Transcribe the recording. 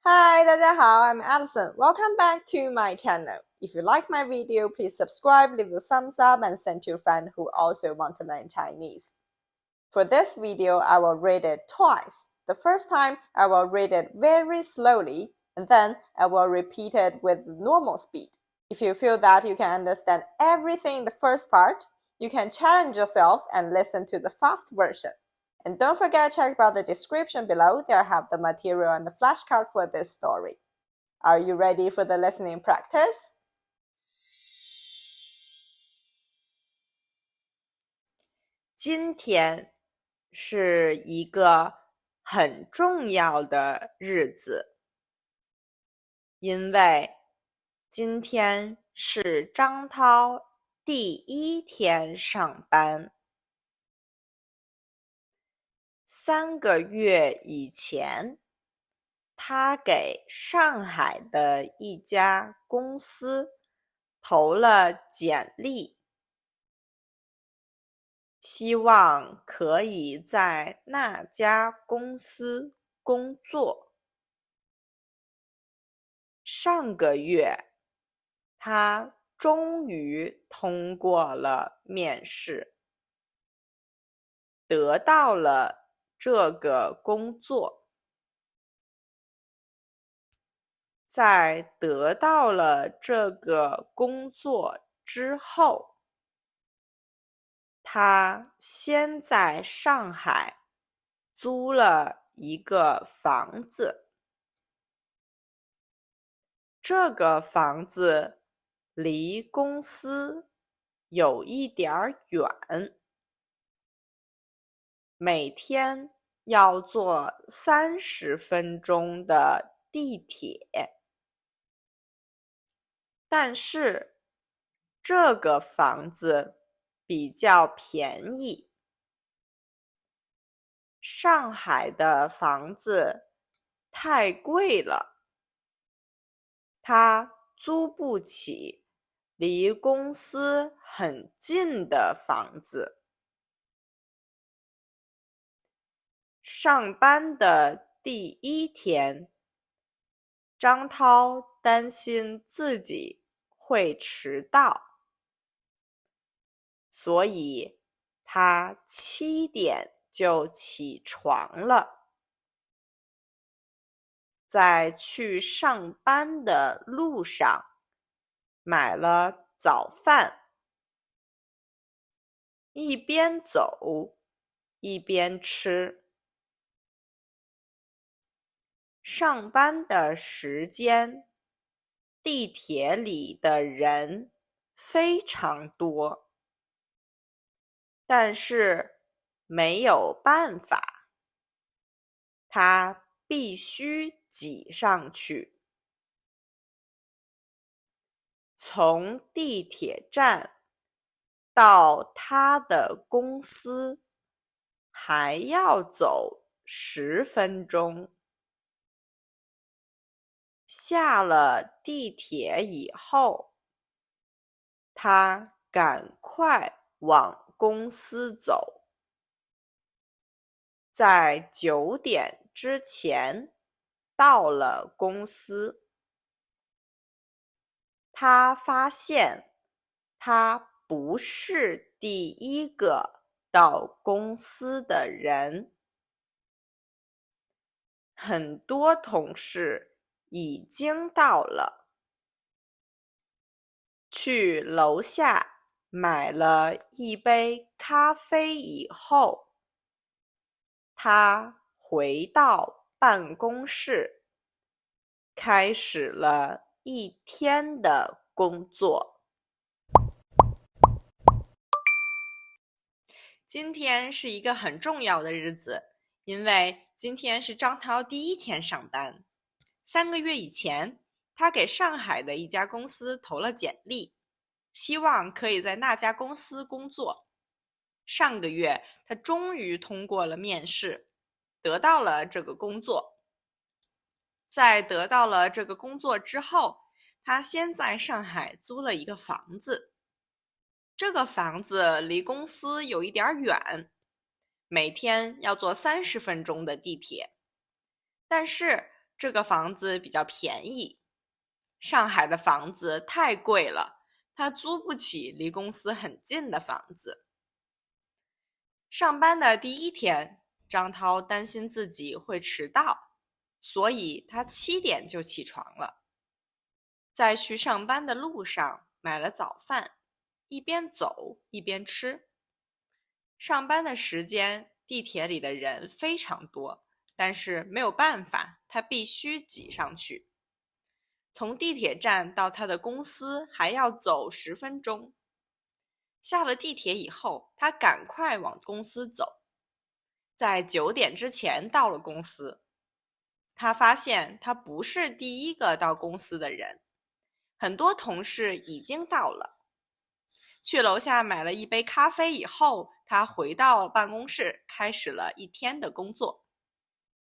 Hi, 大家好, I'm Alison. Welcome back to my channel. If you like my video, please subscribe, leave a thumbs up, and send to a friend who also want to learn Chinese. For this video, I will read it twice. The first time, I will read it very slowly, and then I will repeat it with normal speed. If you feel that you can understand everything in the first part, you can challenge yourself and listen to the fast version. And don't forget to check out the description below. There I have the material and the flashcard for this story. Are you ready for the listening practice? 今天是一个很重要的日子，因为今天是张涛第一天上班。3个月以前，他给上海的一家公司投了简历，希望可以在那家公司工作。上个月，他终于通过了面试，得到了这个工作。在得到了这个工作之后，他先在上海租了一个房子。这个房子离公司有一点远，每天要坐30分钟的地铁。但是这个房子比较便宜，上海的房子太贵了，他租不起离公司很近的房子。上班的第一天，张涛担心自己会迟到，所以他7点就起床了。在去上班的路上，买了早饭，一边走一边吃。上班的时间，地铁里的人非常多，但是没有办法，他必须挤上去。从地铁站到他的公司还要走10分钟。下了地铁以后，他赶快往公司走，在9点之前到了公司。他发现他不是第一个到公司的人，很多同事已经到了。去楼下买了一杯咖啡以后，他回到办公室，开始了一天的工作。今天是一个很重要的日子，因为今天是张涛第一天上班。3个月以前，他给上海的一家公司投了简历，希望可以在那家公司工作。上个月，他终于通过了面试，得到了这个工作。在得到了这个工作之后，他先在上海租了一个房子。这个房子离公司有一点远，每天要坐30分钟的地铁。但是这个房子比较便宜。上海的房子太贵了，他租不起离公司很近的房子。上班的第一天，张涛担心自己会迟到，所以他7点就起床了。在去上班的路上买了早饭，一边走一边吃。上班的时间，地铁里的人非常多，但是没有办法，他必须挤上去。从地铁站到他的公司还要走10分钟。下了地铁以后，他赶快往公司走，在9点之前到了公司。他发现他不是第一个到公司的人，很多同事已经到了。去楼下买了一杯咖啡以后，他回到办公室，开始了一天的工作。